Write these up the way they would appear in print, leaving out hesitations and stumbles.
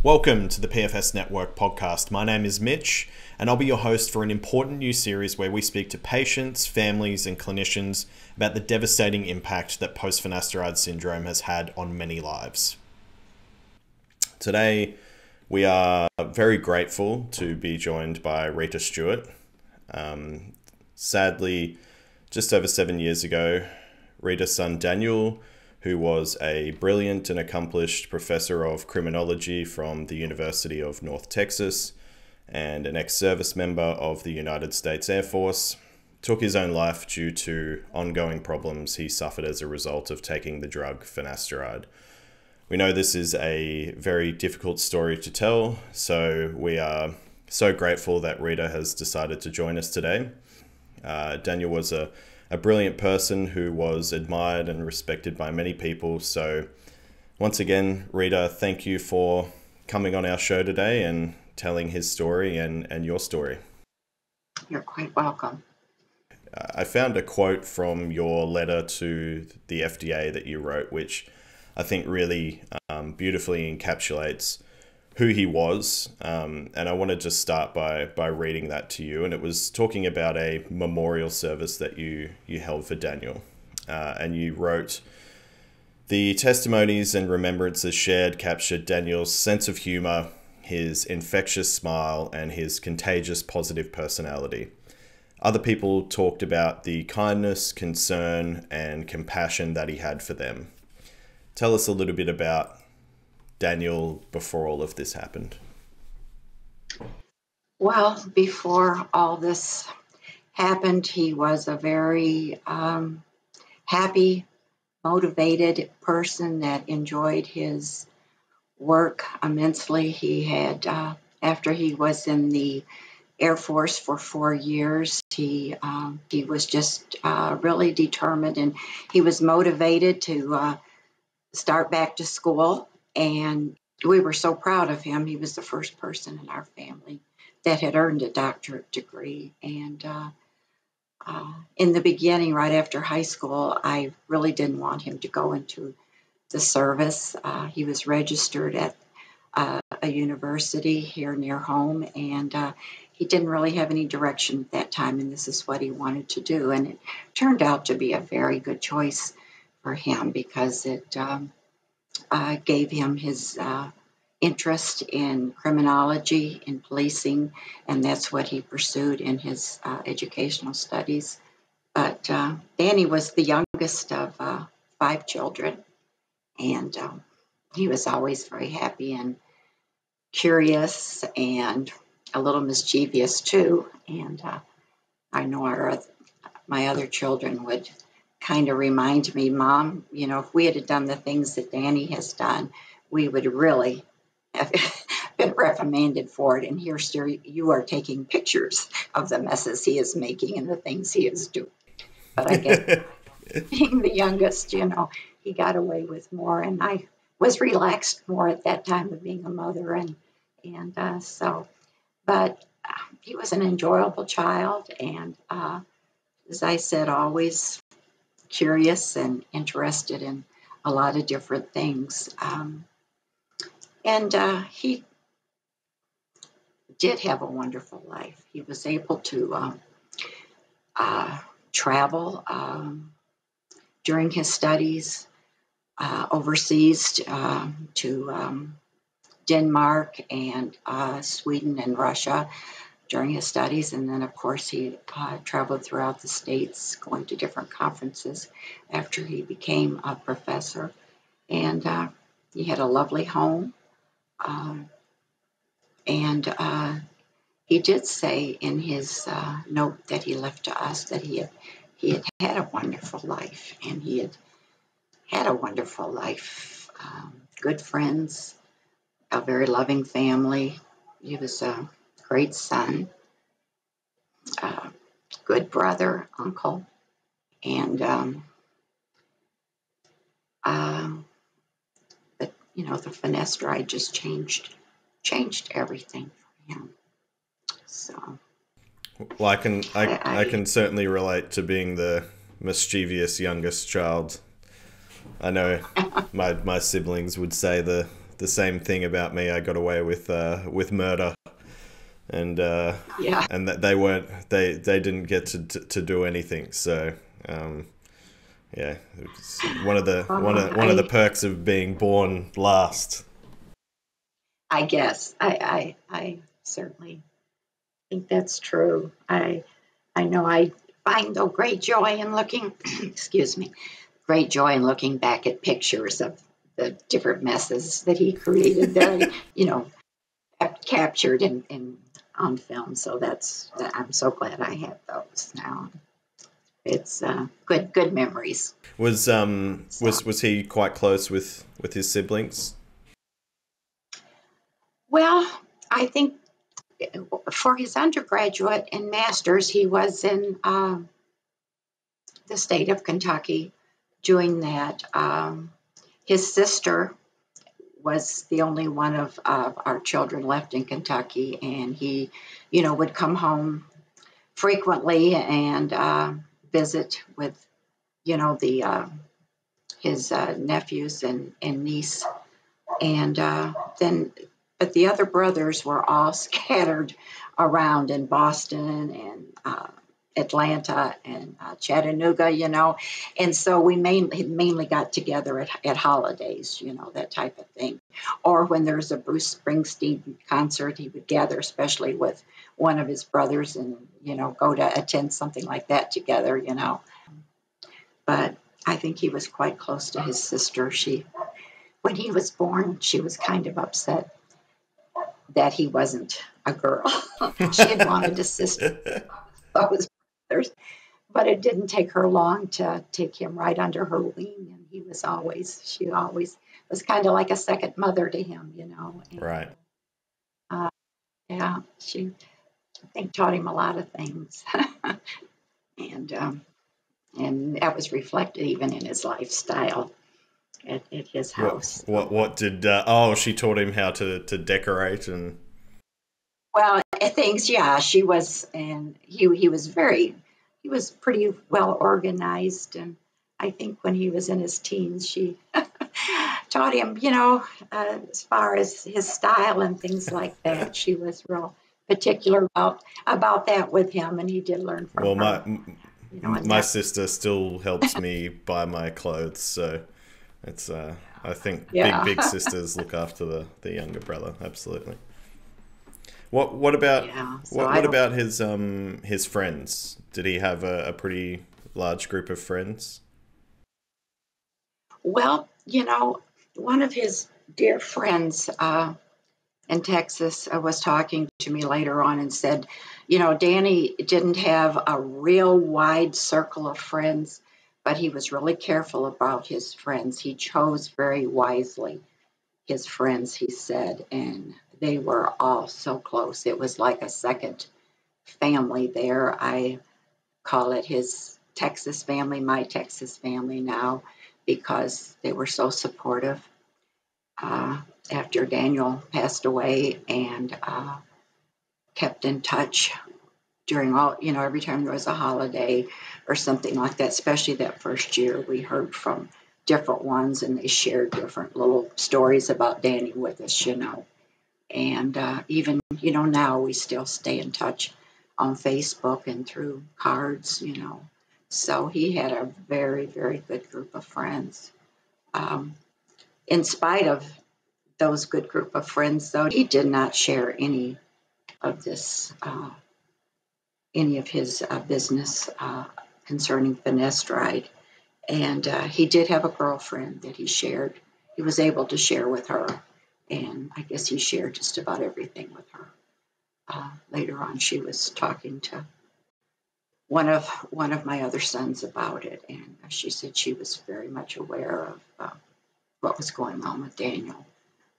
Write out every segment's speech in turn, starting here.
Welcome to the PFS Network podcast. My name is Mitch, and I'll be your host for an important new series where we speak to patients, families, and clinicians about the devastating impact that Post-Finasteride Syndrome has had on many lives. Today, we are very grateful to be joined by Rita Stewart. Sadly, just over 7 years ago, Rita's son Daniel, who was a brilliant and accomplished professor of criminology from the University of North Texas and an ex-service member of the United States Air Force, took his own life due to ongoing problems he suffered as a result of taking the drug finasteride. We know this is a very difficult story to tell, so we are so grateful that Rita has decided to join us today. Daniel was a brilliant person who was admired and respected by many people. So once again, Rita, thank you for coming on our show today and telling his story and your story. You're quite welcome. I found a quote from your letter to the FDA that you wrote, which I think really beautifully encapsulates who he was, and I want to just start by reading that to you. And it was talking about a memorial service that you held for Daniel, and you wrote, "The testimonies and remembrances shared captured Daniel's sense of humor, his infectious smile, and his contagious positive personality. Other people talked about the kindness, concern, and compassion that he had for them." Tell us a little bit about Daniel before all of this happened. Well, before all this happened, he was a very happy, motivated person that enjoyed his work immensely. He had, after he was in the Air Force for 4 years, he was just really determined, and he was motivated to start back to school. And we were so proud of him. He was the first person in our family that had earned a doctorate degree. And in the beginning, right after high school, I really didn't want him to go into the service. He was registered at a university here near home, and he didn't really have any direction at that time, and this is what he wanted to do. And it turned out to be a very good choice for him because it gave him his interest in criminology, in policing, and that's what he pursued in his educational studies. But Danny was the youngest of 5 children, and he was always very happy and curious and a little mischievous too. And I know my other children would kind of remind me, "Mom, you know, if we had done the things that Danny has done, we would really have been reprimanded for it. And here, sir, you are taking pictures of the messes he is making and the things he is doing." But I guess being the youngest, you know, he got away with more, and I was relaxed more at that time of being a mother, but he was an enjoyable child, and as I said, always curious and interested in a lot of different things. And he did have a wonderful life. He was able to travel during his studies overseas to Denmark and Sweden and Russia during his studies. And then, of course, he traveled throughout the States, going to different conferences after he became a professor. And he had a lovely home. And he did say in his note that he left to us that he had a wonderful life. And he had a wonderful life, good friends, a very loving family. He was a great son, good brother, uncle, and but you know, the finasteride just changed everything for him. So, well, I can certainly relate to being the mischievous youngest child. I know my siblings would say the the same thing about me. I got away with murder, and Yeah. and that they didn't get to do anything. So yeah, it's one of the perks of being born last. I guess I certainly think that's true. I know I find though great joy in looking, excuse me, great joy in looking back at pictures of the different messes that he created that I, captured in on film. So I'm so glad I have those now. It's good memories. Was he quite close with his siblings? Well, I think for his undergraduate and master's, he was in the state of Kentucky doing that. His sister was the only one of our children left in Kentucky, and he, would come home frequently and visit with, the his nephews and niece, and then. But the other brothers were all scattered around in Boston and Atlanta and Chattanooga, and so we mainly got together at holidays, that type of thing. Or when there's a Bruce Springsteen concert, he would gather, especially with one of his brothers, and go to attend something like that together, But I think he was quite close to his sister. When he was born, she was kind of upset that he wasn't a girl. She had wanted a sister. That was brothers. But it didn't take her long to take him right under her wing, and she always was kind of like a second mother to him, And, Right. Yeah, she, I think, taught him a lot of things, and that was reflected even in his lifestyle at his house. What did? She taught him how to decorate and. Well, things, yeah, she was, and he was pretty well organized, and I think when he was in his teens, she taught him, as far as his style and things like that. She was real particular about that with him, and he did learn from her. My sister still helps me buy my clothes, so it's I think Yeah. big sisters look after the younger brother. Absolutely. What about Yeah, so what about his friends? Did he have a pretty large group of friends? Well, one of his dear friends in Texas was talking to me later on and said, Danny didn't have a real wide circle of friends, but he was really careful about his friends. He chose very wisely his friends, he said, and they were all so close. It was like a second family there. I call it his Texas family, my Texas family now, because they were so supportive after Daniel passed away, and kept in touch during all, every time there was a holiday or something like that, especially that first year. We heard from different ones, and they shared different little stories about Danny with us, And even, now we still stay in touch on Facebook and through cards, So he had a very, very good group of friends. In spite of those good group of friends, though, he did not share any of this, any of his business concerning finasteride. And he did have a girlfriend that he shared. He was able to share with her, and I guess he shared just about everything with her. Later on, she was talking to one of my other sons about it, and she said she was very much aware of what was going on with Daniel.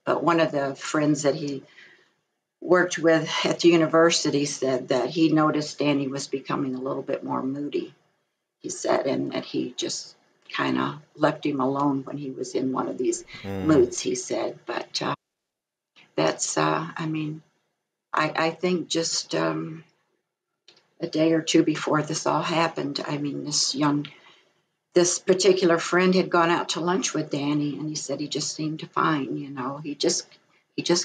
But one of the friends that he worked with at the university said that he noticed Danny was becoming a little bit more moody, he said, and that he just kind of left him alone when he was in one of these moods, he said. But that's, I think just a day or two before this all happened, this young this particular friend had gone out to lunch with Danny, and he said he just seemed fine. He just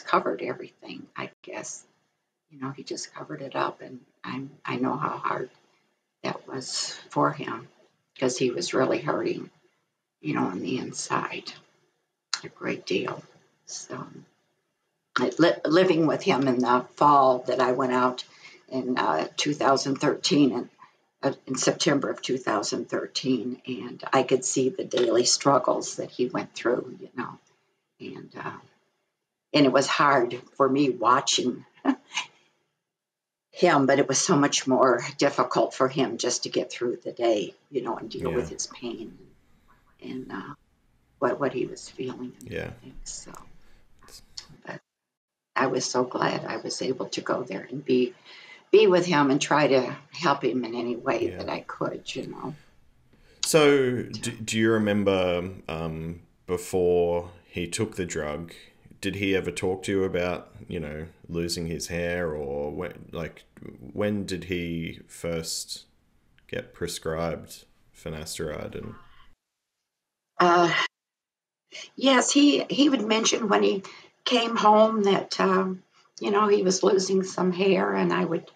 covered everything, I guess. He just covered it up, and I know how hard that was for him, because he was really hurting, on the inside a great deal. So, living with him in the fall that I went out in 2013, and in September of 2013, and I could see the daily struggles that he went through, and it was hard for me watching him, but it was so much more difficult for him just to get through the day, and deal with his pain and what he was feeling. And everything. So, but I was so glad I was able to go there and be with him and try to help him in any way that I could. So, do you remember before he took the drug, did he ever talk to you about, losing his hair, or when did he first get prescribed finasteride? Yes, he would mention when he came home that he was losing some hair, and I would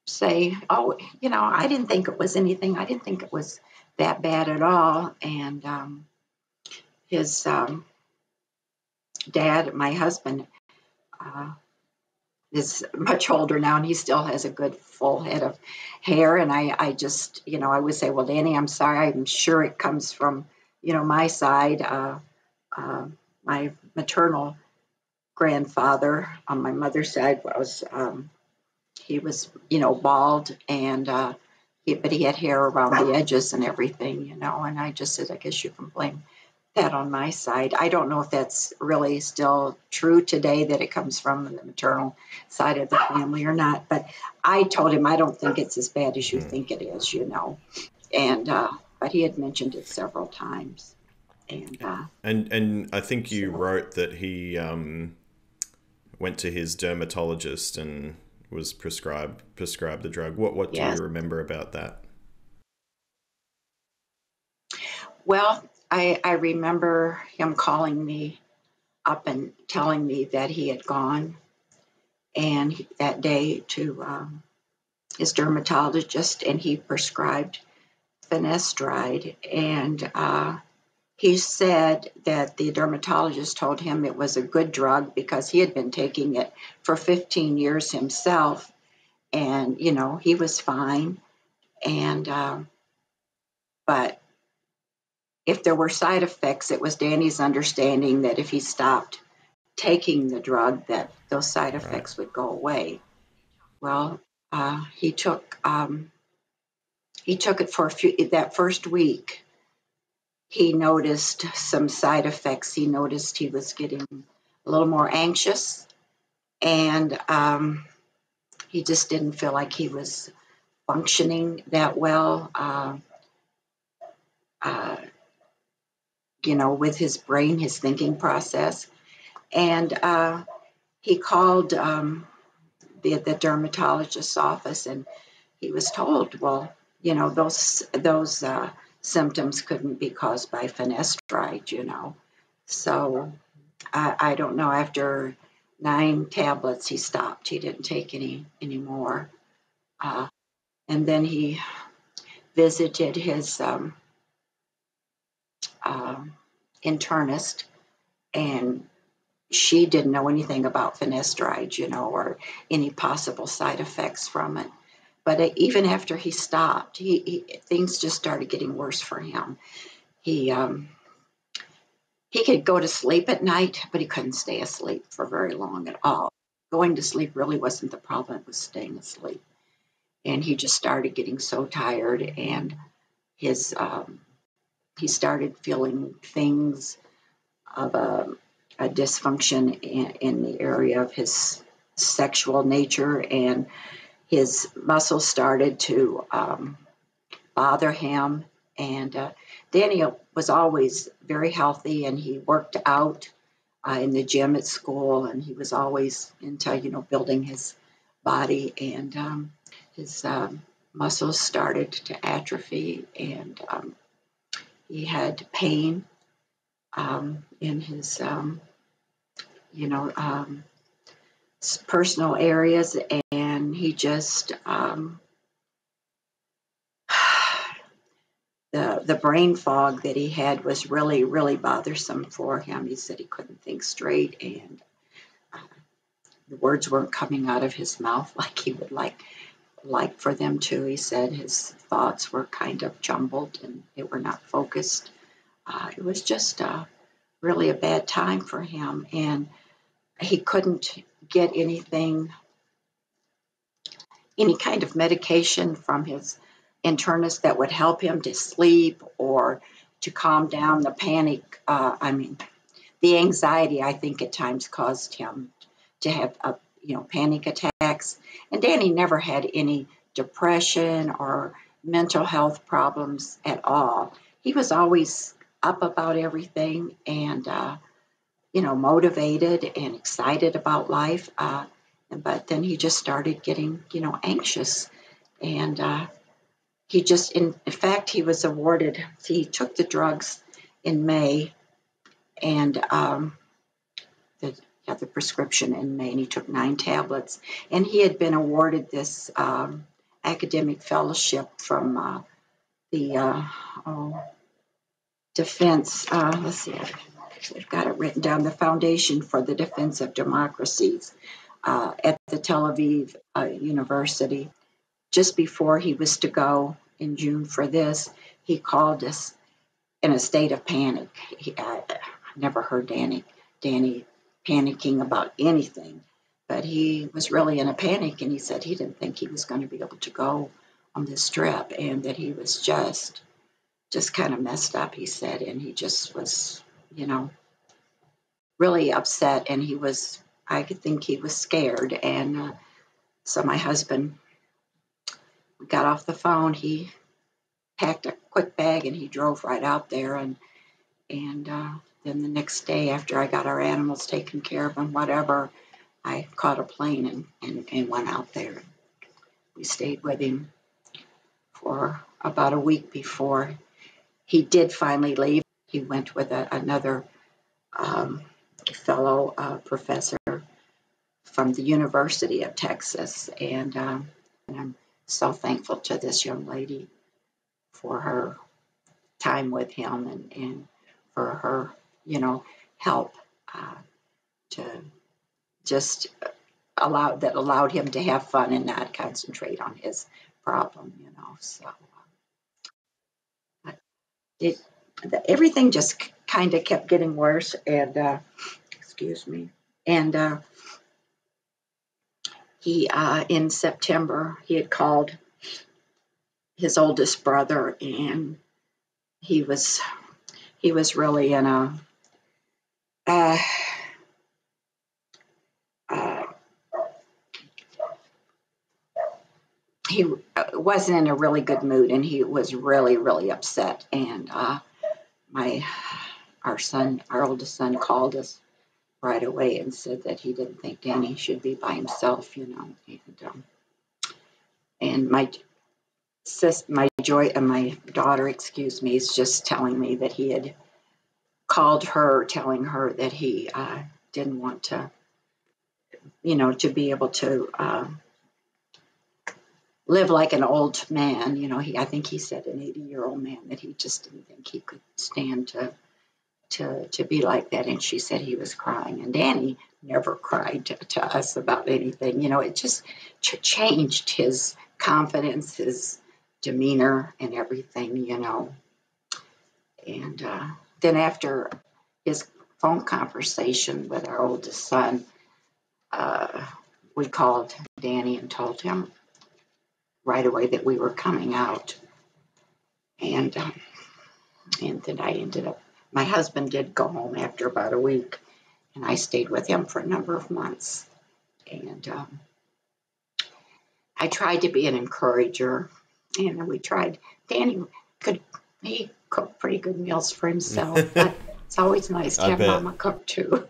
say, oh, I didn't think it was anything. I didn't think it was that bad at all. And his dad, my husband, is much older now, and he still has a good full head of hair. And I just, I would say, well, Danny, I'm sorry. I'm sure it comes from, my side. My maternal grandfather on my mother's side was, he was, bald, and but he had hair around the edges and everything, and I just said, I guess you can blame that on my side. I don't know if that's really still true today, that it comes from the maternal side of the family or not, but I told him I don't think it's as bad as you think it is, and but he had mentioned it several times. And I think you wrote that he went to his dermatologist and was prescribed the drug. What do you remember about that? Well, I remember him calling me up and telling me that he had gone and that day to his dermatologist, and he prescribed finasteride, and he said that the dermatologist told him it was a good drug because he had been taking it for 15 years himself, and he was fine, and but if there were side effects, it was Danny's understanding that if he stopped taking the drug, that those side effects would go away. Well, he took it for that first week. He noticed some side effects. He noticed he was getting a little more anxious, and he just didn't feel like he was functioning that well. With his brain, his thinking process. And he called the dermatologist's office, and he was told, well, those symptoms couldn't be caused by finasteride, So I don't know. After 9 tablets, he stopped. He didn't take any more. And then he visited his internist, and she didn't know anything about finasteride, or any possible side effects from it. But even after he stopped, things just started getting worse for him. He could go to sleep at night, but he couldn't stay asleep for very long at all. Going to sleep really wasn't the problem; it was staying asleep. And he just started getting so tired, and his he started feeling things of a dysfunction in the area of his sexual nature, and his muscles started to bother him. And Daniel was always very healthy, and he worked out in the gym at school, and he was always into building his body, and his muscles started to atrophy, and He had pain in his, personal areas, and he just the brain fog that he had was really, really bothersome for him. He said he couldn't think straight, and the words weren't coming out of his mouth like he would like for them to. He said his thoughts were kind of jumbled and they were not focused. It was just really a bad time for him, and he couldn't get any kind of medication from his internist that would help him to sleep or to calm down the panic. The anxiety, I think, at times caused him to have panic attacks. And Danny never had any depression or mental health problems at all. He was always up about everything and motivated and excited about life. But then he just started getting anxious, and he just in fact he was awarded. He took the drugs in May, and the prescription in May, and he took 9 tablets. And he had been awarded this academic fellowship from the defense. Let's see, I've got it written down. The Foundation for the Defense of Democracies at the Tel Aviv University. Just before he was to go in June for this, he called us in a state of panic. I never heard Danny panicking about anything, but he was really in a panic, and he said he didn't think he was going to be able to go on this trip, and that he was just kind of messed up, he said, and he just was, really upset, and I could think he was scared. And so my husband got off the phone. He packed a quick bag and he drove right out there, and then the next day, after I got our animals taken care of and whatever, I caught a plane and went out there. We stayed with him for about a week before he did finally leave. He went with another fellow professor from the University of Texas, and I'm so thankful to this young lady for her time with him and for her, help to just allowed him to have fun and not concentrate on his problem, So everything just kind of kept getting worse, and excuse me, and he in September he had called his oldest brother, and he was really in a he wasn't in a really good mood, and he was really, really upset. And our oldest son, called us right away and said that he didn't think Danny should be by himself, And my daughter, is just telling me that he had called her, telling her that he didn't want to, to be able to live like an old man. I think he said an 80-year-old man, that he just didn't think he could stand to be like that. And she said he was crying. And Danny never cried to us about anything. It just changed his confidence, his demeanor, and everything, And then after his phone conversation with our oldest son, we called Danny and told him right away that we were coming out. And then I ended up, my husband did go home after about a week, and I stayed with him for a number of months. And I tried to be an encourager, and we tried. Danny he cooked pretty good meals for himself, but it's always nice to have Mama cook too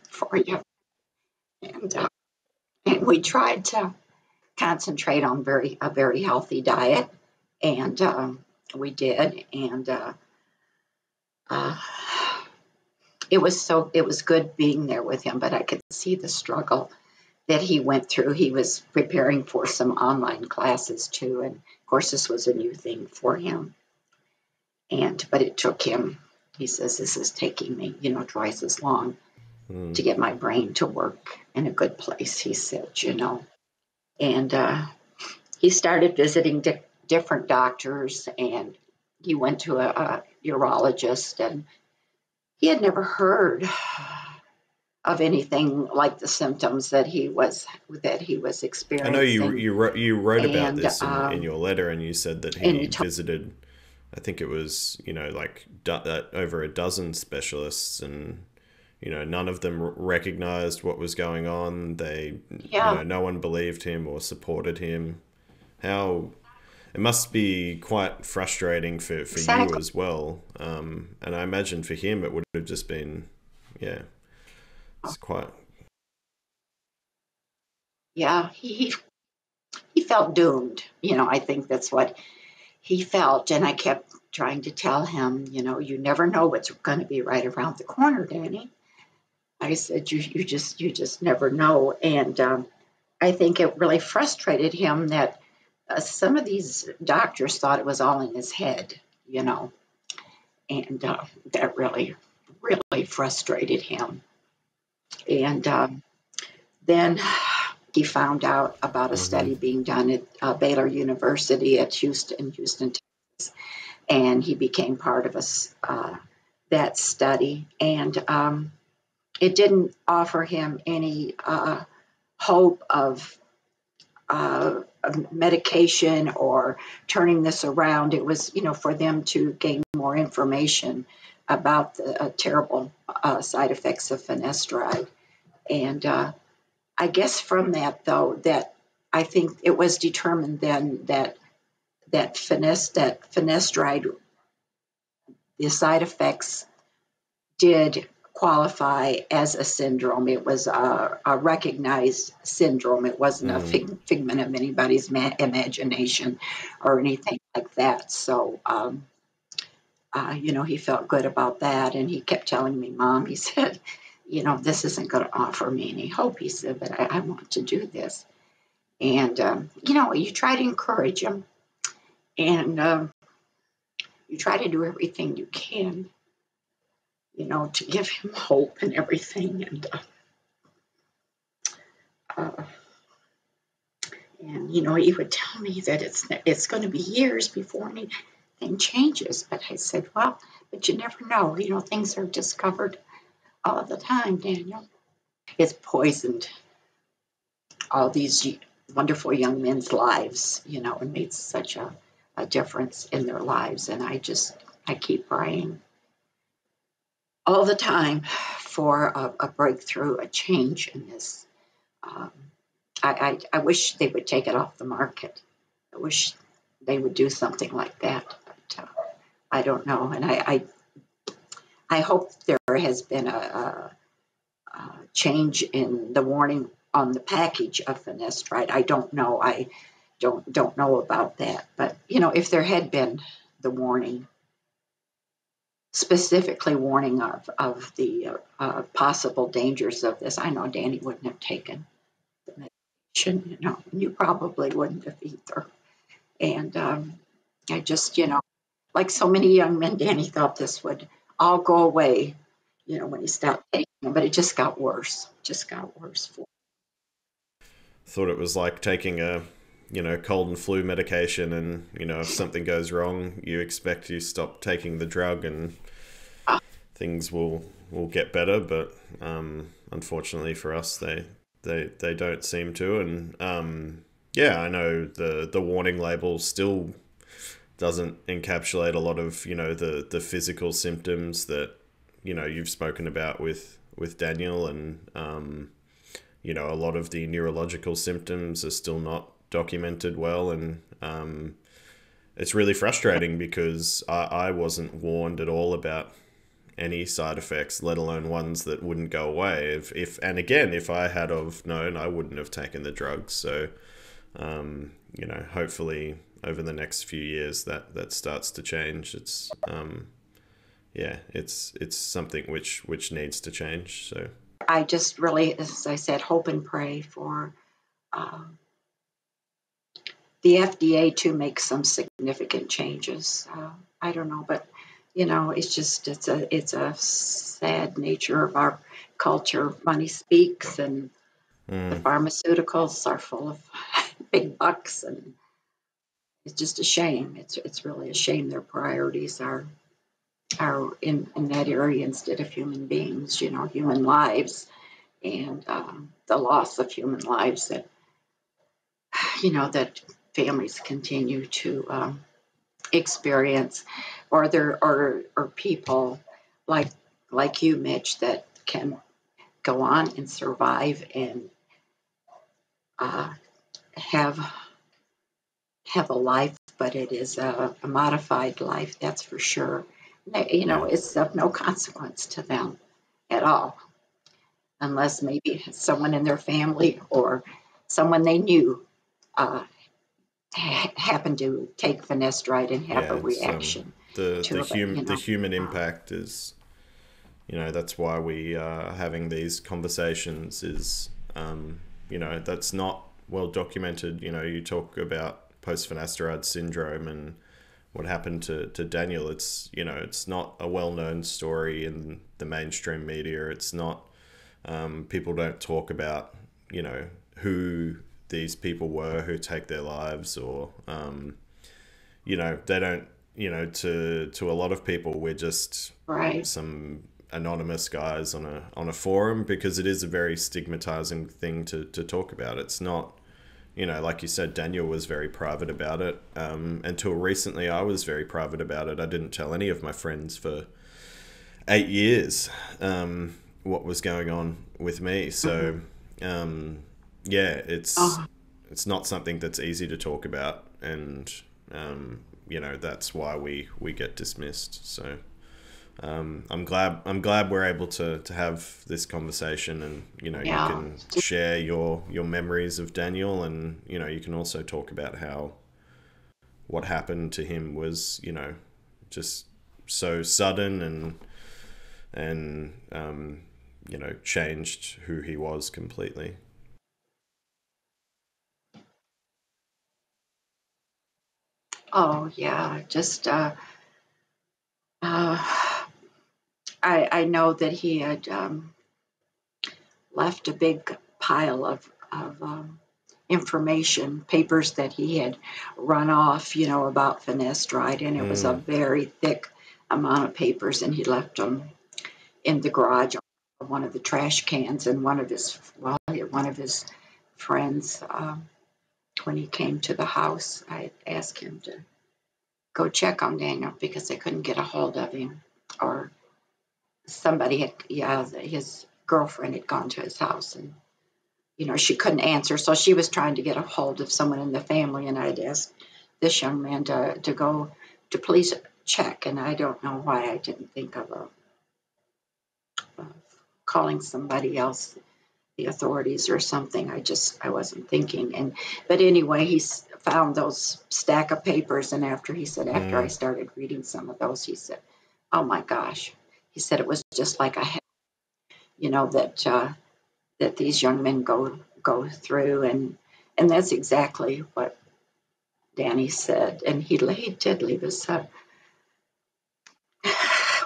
for you. And we tried to concentrate on a very healthy diet, and we did. And uh, it was good being there with him, but I could see the struggle that he went through. He was preparing for some online classes too, and of course this was a new thing for him. But it took him. He says this is taking me, twice as long to get my brain to work in a good place. He said. And he started visiting different doctors, and he went to a urologist, and he had never heard of anything like the symptoms that he was I know experiencing. you wrote about And this in your letter, and you said that and he he told, visited, I think it was, like over a dozen specialists, and none of them recognized what was going on. They, yeah, no one believed him or supported him. How it must be quite frustrating for you exactly. as well. And I imagine for him it would have just been, yeah, it's quite. Yeah, he felt doomed. I think that's what he felt, and I kept trying to tell him, you never know what's going to be right around the corner, Danny. I said, you just never know. And I think it really frustrated him that some of these doctors thought it was all in his head, you know, and that really frustrated him. And then he found out about a Hmm. study being done at Baylor University at Houston, and he became part of that study. And it didn't offer him any hope of medication or turning this around. It was, for them to gain more information about the terrible side effects of finasteride. And I guess from that, though, that I think it was determined then that finasteride, the side effects did qualify as a syndrome. It was a recognized syndrome. It wasn't a Mm. figment of anybody's imagination or anything like that. So, he felt good about that. And he kept telling me, Mom, he said, this isn't going to offer me any hope. He said, but I want to do this. And, you try to encourage him, and you try to do everything you can, to give him hope and everything. Uh, And he would tell me that it's going to be years before anything changes. But I said, well, but you never know. Things are discovered all the time, Daniel. It's poisoned all these wonderful young men's lives, and made such a difference in their lives. And I keep praying all the time for a breakthrough, a change in this. Um, I wish they would take it off the market. I wish they would do something like that, but I don't know. And I hope there has been a change in the warning on the package of finasteride. I don't know. I don't know about that. But if there had been the warning, specifically warning of the possible dangers of this, I know Danny wouldn't have taken the medication. And you probably wouldn't have either. And I just, like so many young men, Danny thought this would all go away, when he stopped taking them, but it just got worse. Just got worse. Thought it was like taking a, cold and flu medication, and if something goes wrong, you expect you stop taking the drug and things will get better. But unfortunately for us, they don't seem to. And yeah, I know the warning label still doesn't encapsulate a lot of the physical symptoms that you've spoken about with Daniel, and a lot of the neurological symptoms are still not documented well. And it's really frustrating because I wasn't warned at all about any side effects, let alone ones that wouldn't go away. If I had have known, I wouldn't have taken the drugs. So hopefully over the next few years that starts to change. It's yeah, it's something which needs to change. So I just really, as I said, hope and pray for uh, the FDA to make some significant changes. I don't know, but it's just it's a sad nature of our culture. Money speaks, and the pharmaceuticals are full of big bucks, and it's just a shame. It's really a shame their priorities are in that area instead of human beings. Human lives, and the loss of human lives that families continue to experience, or there or people like you, Mitch, that can go on and survive and uh, have have a life, but it is a modified life, that's for sure. yeah, It's of no consequence to them at all, unless maybe someone in their family or someone they knew uh, happened to take finasteride and have a yeah. It's reaction to it. the human impact is, that's why we are having these conversations. Is that's not well documented. You talk about Post-Finasteride Syndrome and what happened to Daniel. It's not a well-known story in the mainstream media. It's not, people don't talk about, who these people were who take their lives, or, they don't, to a lot of people, we're just Right. some anonymous guys on a forum, because it is a very stigmatizing thing to talk about. It's not, like you said, Daniel was very private about it. Until recently, I was very private about it. I didn't tell any of my friends for 8 years what was going on with me. So, yeah, Oh, it's not something that's easy to talk about, and that's why we get dismissed. So. I'm glad we're able to have this conversation, and you yeah. can share your memories of Daniel, and you can also talk about how what happened to him was just so sudden, and changed who he was completely. Oh, yeah. Just uh, I know that he had left a big pile of information, papers that he had run off, about finasteride, and it was a Mm, very thick amount of papers, and he left them in the garage on one of the trash cans, and one of his friends, when he came to the house, I asked him to go check on Daniel because they couldn't get a hold of him, or somebody had, yeah, his girlfriend had gone to his house, and she couldn't answer, so she was trying to get a hold of someone in the family, and I'd asked this young man to go to please check, and I don't know why I didn't think of calling somebody else, the authorities or something. I wasn't thinking. But anyway, found those stack of papers, and after I mm, started reading some of those, he said, "Oh my gosh," he said, "it was just like that these young men go through," and that's exactly what Danny said, and he did leave us.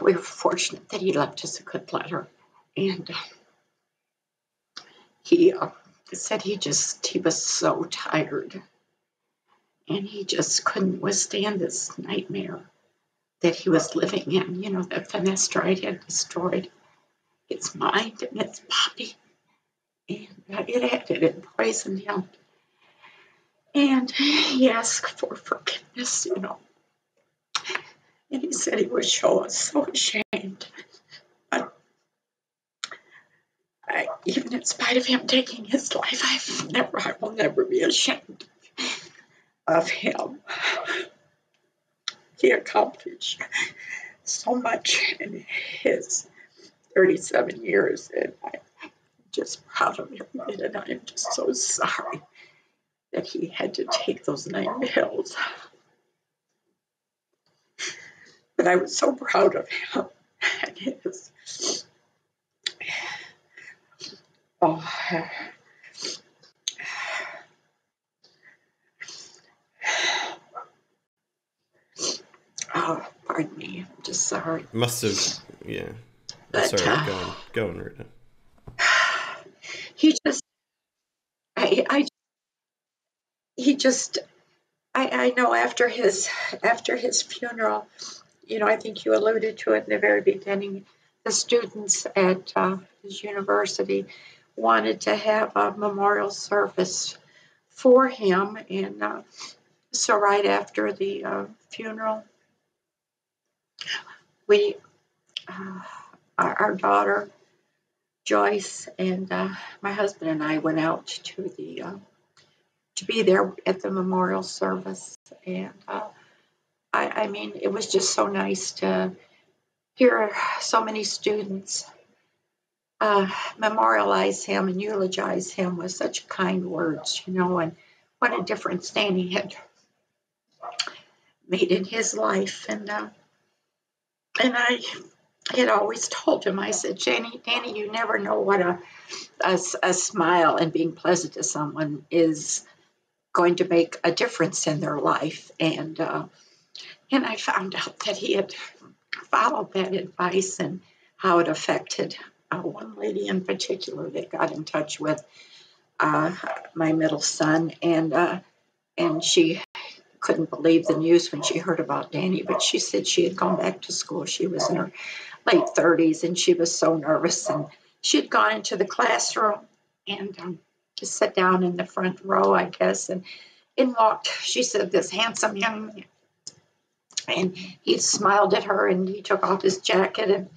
We were fortunate that he left us a good letter, and he said he was so tired, and he just couldn't withstand this nightmare that he was living in. That finasteride had destroyed his mind and his body, and it had poisoned him. And he asked for forgiveness, and he said he was so ashamed. But even in spite of him taking his life, I will never be ashamed of him. He accomplished so much in his 37 years, and I'm just proud of him. And I'm just so sorry that he had to take those 9 pills. But I was so proud of him It is. Oh, oh, pardon me. I'm just sorry. Must have, yeah. But Sorry, go on, Rita. he just, I, he just, I know after his funeral, I think you alluded to it in the very beginning. The students at his university wanted to have a memorial service for him, and so right after the funeral, we, our daughter Joyce and my husband and I went out to be there at the memorial service, and I mean, it was just so nice to hear so many students memorialize him and eulogize him with such kind words, and what a difference Danny had made in his life. And I had always told him, I said, Danny, you never know what a smile and being pleasant to someone is going to make a difference in their life. And I found out that he had followed that advice and how it affected one lady in particular that got in touch with my middle son, and she couldn't believe the news when she heard about Danny, but she said she had gone back to school. She was in her late 30s, and she was so nervous, and she had gone into the classroom and just sat down in the front row, I guess, and in walked, she said, this handsome young man, and he smiled at her, and he took off his jacket and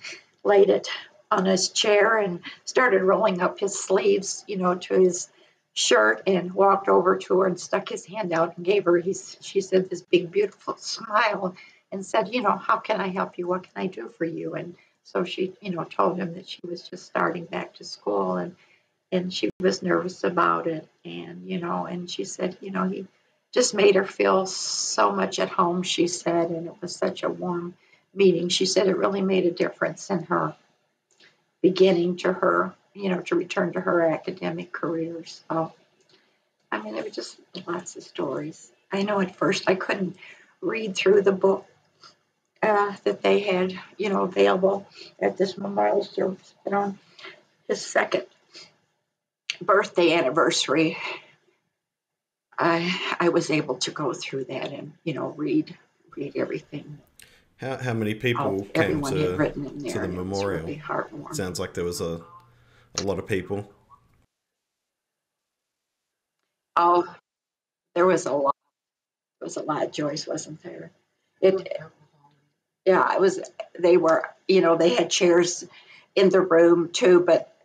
laid it on his chair and started rolling up his sleeves, to his shirt, and walked over to her and stuck his hand out and gave her, she said, this big, beautiful smile and said, how can I help you? What can I do for you? And so she, told him that she was just starting back to school, and she was nervous about it. And she said, he just made her feel so much at home, she said, and it was such a warm meeting. She said it really made a difference in her beginning to her, to return to her academic career. So, I mean, there were just lots of stories. I know at first I couldn't read through the book that they had, available at this memorial service. But on his second birthday anniversary, I was able to go through that and, read everything. How many people came Everyone had written in there, to the and memorial? it was really heartwarming. Sounds like there was a lot of people. Oh, there was a lot. There was a lot, Joyce, wasn't there? It, yeah, it was. They were, they had chairs in the room too, but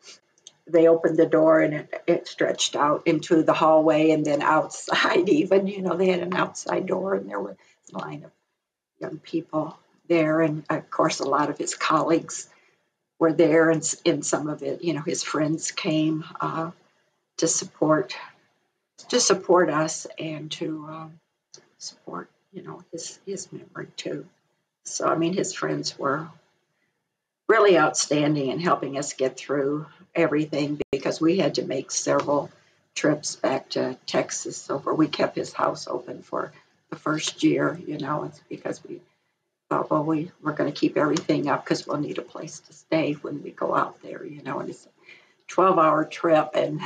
they opened the door and it stretched out into the hallway and then outside. Even, they had an outside door, and there was a line of young people there, and of course, a lot of his colleagues were there, and in some of it, his friends came to support us and to support, his memory too. So, I mean, his friends were really outstanding in helping us get through everything, because we had to make several trips back to Texas. So we kept his house open for the first year, it's because we thought, well, we're going to keep everything up because we'll need a place to stay when we go out there, and it's a 12-hour trip. And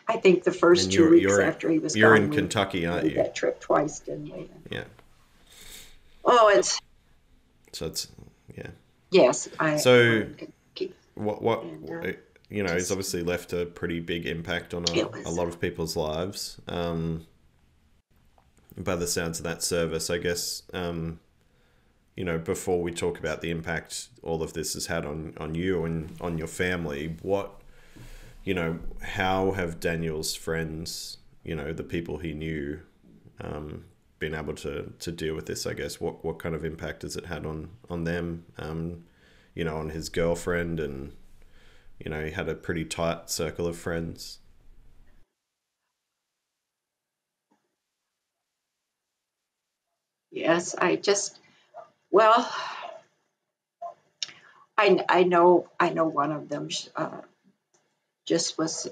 I think the first 2 weeks after he was you're gone, in Kentucky, aren't you? We did that trip twice, didn't we? Yeah. Oh, it's... So it's, yeah. Yes. So what and, he's obviously left a pretty big impact on a lot of people's lives. By the sounds of that service, I guess, before we talk about the impact all of this has had on you and on your family, how have Daniel's friends, the people he knew, been able to deal with this? I guess what kind of impact has it had on them? On his girlfriend, and he had a pretty tight circle of friends. Yes, I know one of them just was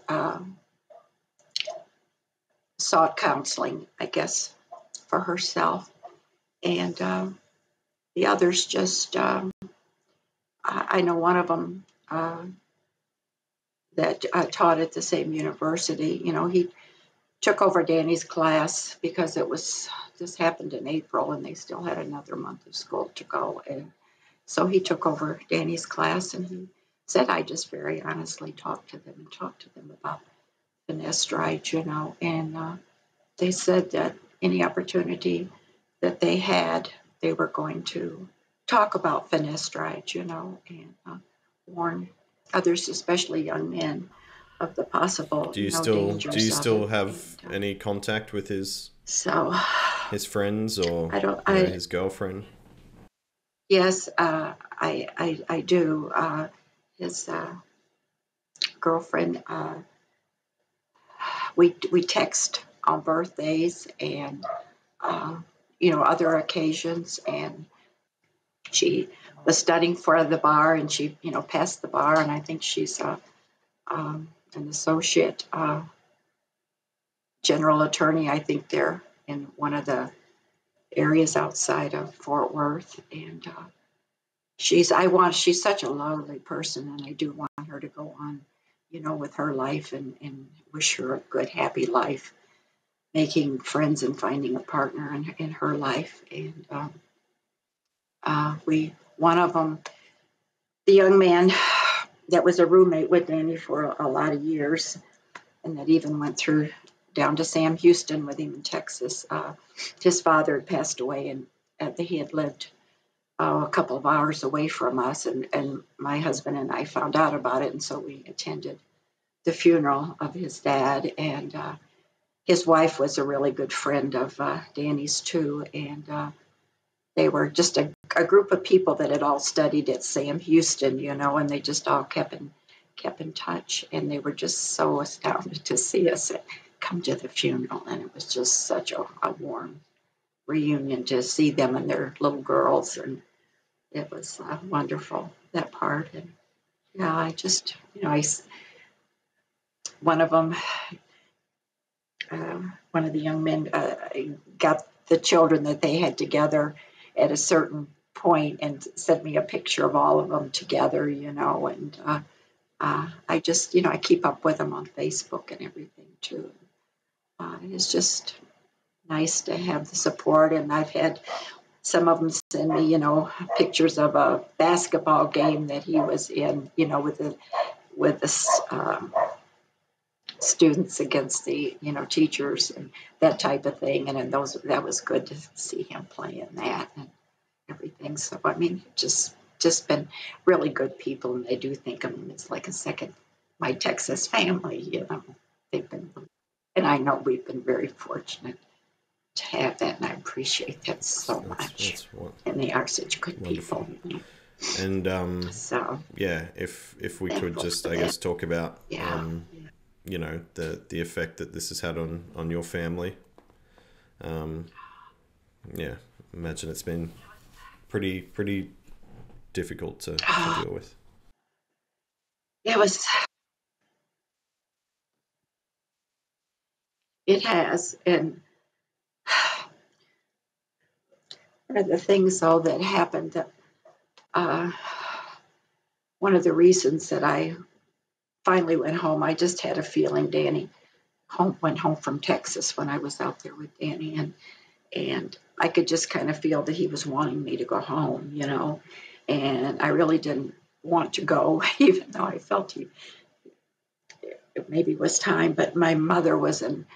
sought counseling, I guess, for herself, and the others just I know one of them that taught at the same university. You know, he took over Danny's class because this happened in April and they still had another month of school to go, and so he took over Danny's class, and he said, I just very honestly talked to them about finasteride, you know, and they said that any opportunity that they had, they were going to talk about finasteride, you know, and warn others, especially young men, of the possible, Do you dangers do you of still it. have And, any contact with so his friends or I don't. I his girlfriend? Yes, I do. His girlfriend. We text on birthdays and uh, other occasions, and she was studying for the bar, and she passed the bar, and I think she's an associate general attorney. I think they're in one of the areas outside of Fort Worth, and she's such a lovely person, and I do want her to go on, with her life, and wish her a good, happy life, making friends and finding a partner in her life. And one of them, the young man that was a roommate with Danny for a lot of years, and that even went through down to Sam Houston with him in Texas. His father had passed away, and he had lived a couple of hours away from us, and my husband and I found out about it, and so we attended the funeral of his dad, and his wife was a really good friend of Danny's too, and they were just a group of people that had all studied at Sam Houston, and they just all kept in touch, and they were just so astounded to see us come to the funeral, and it was just such a warm reunion to see them and their little girls, and it was wonderful, that part. And yeah, I just, one of them, one of the young men got the children that they had together at a certain point and sent me a picture of all of them together, and I just, I keep up with them on Facebook and everything too. It's just nice to have the support, and I've had some of them send me, pictures of a basketball game that he was in, with the students against the, teachers and that type of thing. And that was good to see him playing that and everything. So I mean, just been really good people, and they do think of them as like a second, my Texas family. They've been, and I know we've been very fortunate to have that, and I appreciate that so much. And they are such good wonderful people. And So yeah, if we could just, I guess, talk about the effect that this has had on your family. Yeah, imagine it's been pretty difficult to deal with. It has, and one of the things though that happened, that one of the reasons that I finally went home, I just had a feeling Danny went home from Texas when I was out there with Danny, and I could just kind of feel that he was wanting me to go home, and I really didn't want to go, even though I felt it maybe was time. But my mother was in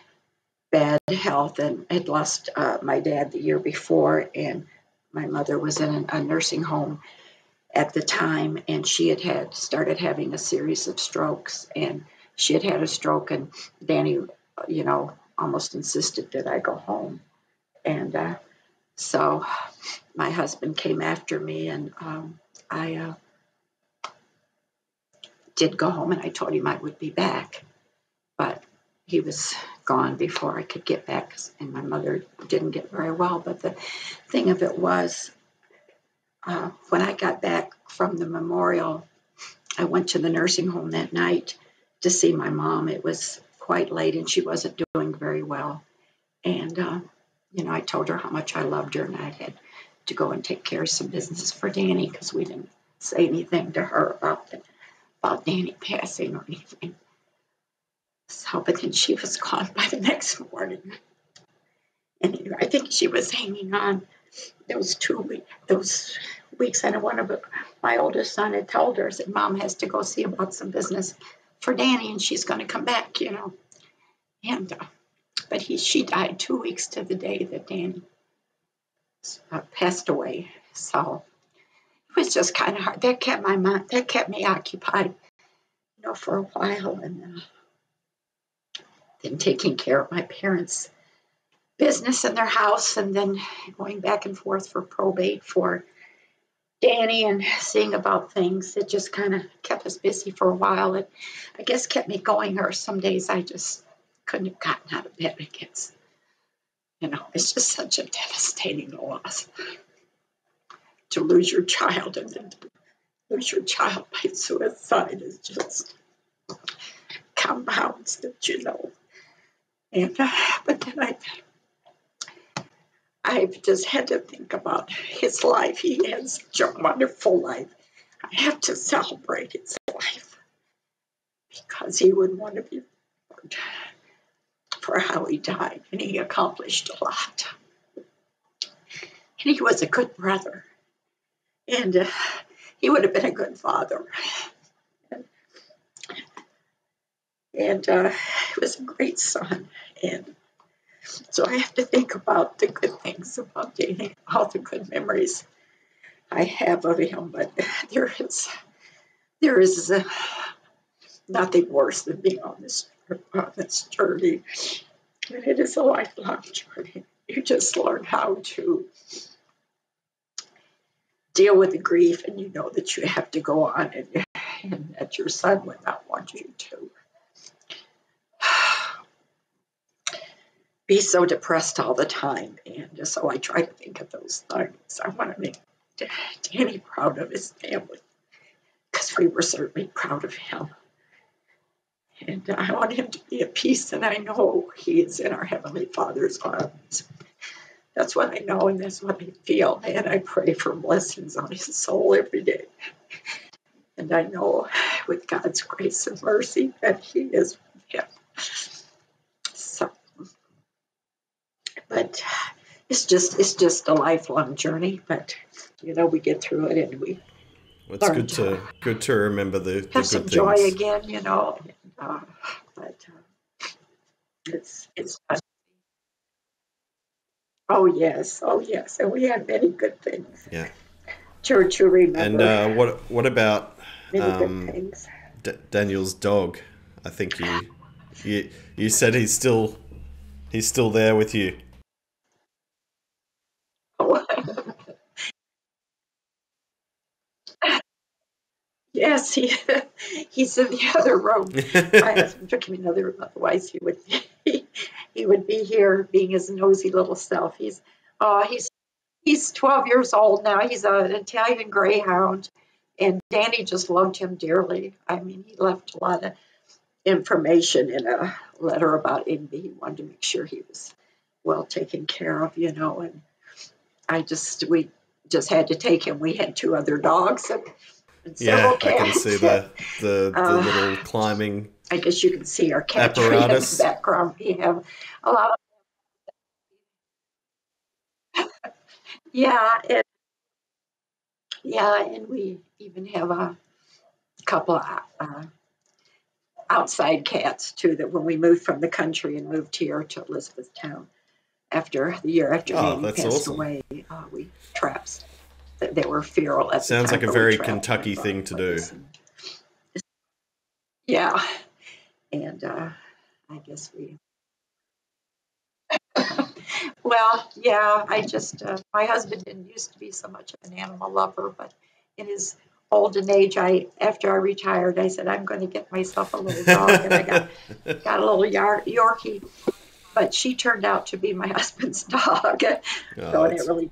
bad health and had lost my dad the year before, and my mother was in a nursing home at the time, and she had started having a series of strokes, and she had a stroke, and Danny, almost insisted that I go home. And so my husband came after me, and I did go home, and I told him I would be back, but he was gone before I could get back, and my mother didn't get very well. But the thing of it was, when I got back from the memorial, I went to the nursing home that night to see my mom. It was quite late and she wasn't doing very well. And, I told her how much I loved her and I had to go and take care of some business for Danny because we didn't say anything to her about Danny passing or anything. So, but then she was gone by the next morning. And I think she was hanging on those weeks. And one of my oldest son had told her, said, Mom has to go see about some business for Danny and she's going to come back, And, but she died 2 weeks to the day that Danny passed away. So it was just kind of hard. That kept me occupied, for a while. And then taking care of my parents' business in their house and then going back and forth for probate for Danny and seeing about things. It just kind of kept us busy for a while. It, I guess, kept me going. Or some days I just couldn't have gotten out of bed. I guess, it's just such a devastating loss to lose your child and then to lose your child by suicide is just compounds that And but then I've just had to think about his life. He had such a wonderful life. I have to celebrate his life because he would want to be remembered for how he died, and he accomplished a lot. And he was a good brother, and he would have been a good father. And he was a great son. And so I have to think about the good things about Danny, all the good memories I have of him. But there is nothing worse than being on this journey. And it is a lifelong journey. You just learn how to deal with the grief, and you know that you have to go on, and that your son would not want you to be so depressed all the time. And so I try to think of those things. I want to make Danny proud of his family because we were certainly proud of him. And I want him to be at peace, and I know he is in our Heavenly Father's arms. That's what I know, and that's what I feel. And I pray for blessings on his soul every day. And I know with God's grace and mercy that he is with him. So, but it's just a lifelong journey. But we get through it, and we. It's good to remember the have good some things. Joy again, but it's. Oh yes, and we had many good things. Yeah. To remember. And what about many good things. Daniel's dog? I think you said he's still there with you. Oh. Yes, he's in the other room. My husband took him in another room, otherwise he would be here being his nosy little self. He's 12 years old now. He's an Italian Greyhound, and Danny just loved him dearly. I mean, he left a lot of information in a letter about him. He wanted to make sure he was well taken care of, and we just had to take him. We had 2 other dogs and several cats. I can see the little climbing. I guess you can see our cat apparatus in the background. We have a lot of and we even have a couple of outside cats too. That when we moved from the country and moved here to Elizabethtown after the year after Danny passed away, we traps. They were feral at the time. Sounds like a very Kentucky thing to do. Yeah, and I guess we. Well, yeah, I just, my husband didn't used to be so much of an animal lover, but in his olden age, after I retired, I said, I'm going to get myself a little dog, and I got a little Yorkie, but she turned out to be my husband's dog. So it really,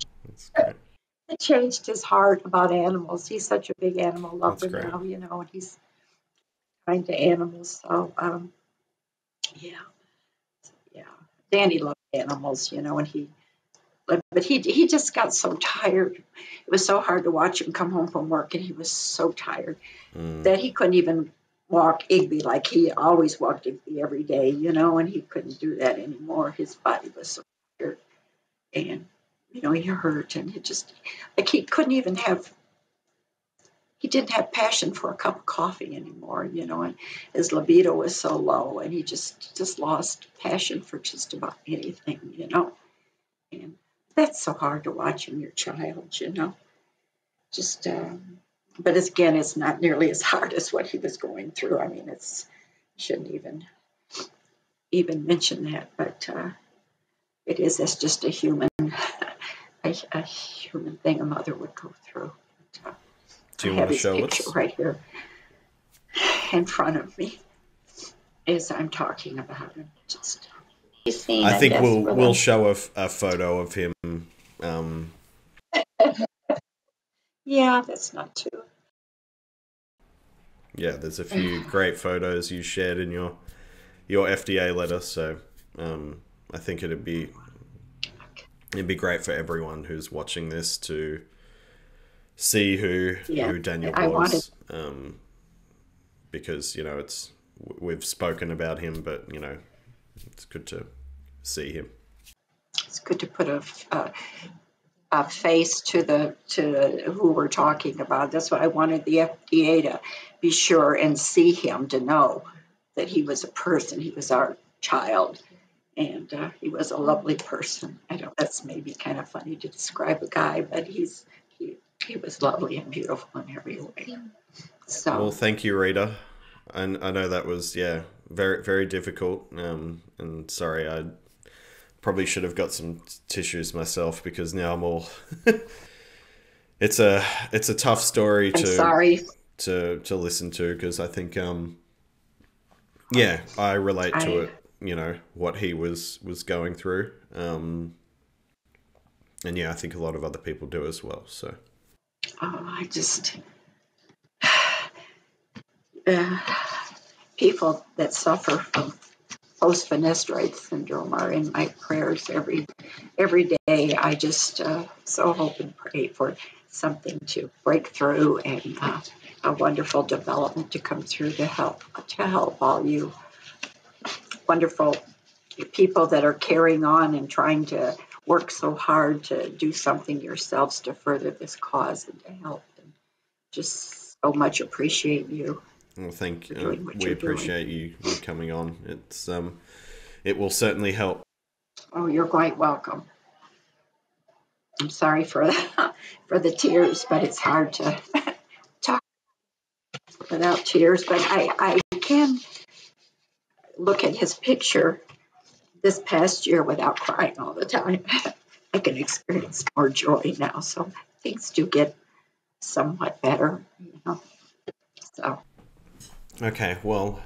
it changed his heart about animals. He's such a big animal That's lover great. now, and he's kind to animals. So, yeah, yeah. Danny loved animals, and he just got so tired. It was so hard to watch him come home from work, and he was so tired that he couldn't even walk Igby like he always walked Igby every day, and he couldn't do that anymore. His body was so tired, and he hurt, and it just like he didn't have passion for a cup of coffee anymore, and his libido was so low, and he just lost passion for just about anything. And that's so hard to watch in your child. Just, but again, it's not nearly as hard as what he was going through. I mean, shouldn't even mention that, but it is. It's just a human, a human thing a mother would go through. But, Do you I want have to his show picture us? right here in front of me as I'm talking about him. Just he's seen I it. think That's we'll show a photo of him. Yeah, that's not too. Yeah, there's a few great photos you shared in your FDA letter, so I think it'd be great for everyone who's watching this to see who Daniel I wanted. was, because we've spoken about him, but it's good to see him. It's good to put a face to who we're talking about. That's why I wanted the FDA to be sure and see him, to know that he was a person. He was our child, and he was a lovely person. I know that's maybe kind of funny to describe a guy, but he was lovely and beautiful in every way. So, Well, thank you, Rita. And I know that was very very difficult. And sorry, I probably should have got some tissues myself, because now I'm all. It's a tough story I'm sorry. to listen to, because I think I relate to it. What he was going through. And I think a lot of other people do as well. So. I just people that suffer from Post-Finasteride Syndrome are in my prayers every day. I just so hope and pray for something to break through, and a wonderful development to come through to help all you wonderful people that are carrying on and trying to work so hard to do something yourselves to further this cause and to help. And just so much appreciate you. Well, thank for doing what we you're appreciate doing. you coming on. It's it will certainly help. Oh, you're quite welcome. I'm sorry for the tears, but it's hard to talk without tears. But I can look at his picture this past year without crying all the time. I can experience more joy now, so things do get somewhat better. So. Okay, well,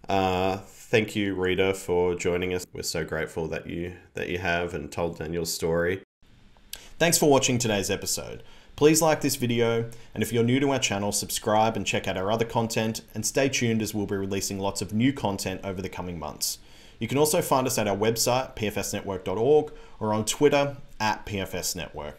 thank you, Rita, for joining us. We're so grateful that you have and told Daniel's story. Thanks for watching today's episode. Please like this video, and if you're new to our channel, subscribe and check out our other content, and stay tuned as we'll be releasing lots of new content over the coming months. You can also find us at our website, pfsnetwork.org, or on Twitter @pfsnetwork.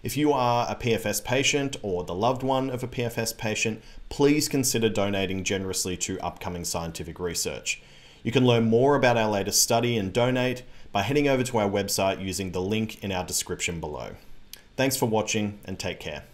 If you are a PFS patient or the loved one of a PFS patient, please consider donating generously to upcoming scientific research. You can learn more about our latest study and donate by heading over to our website using the link in our description below. Thanks for watching, and take care.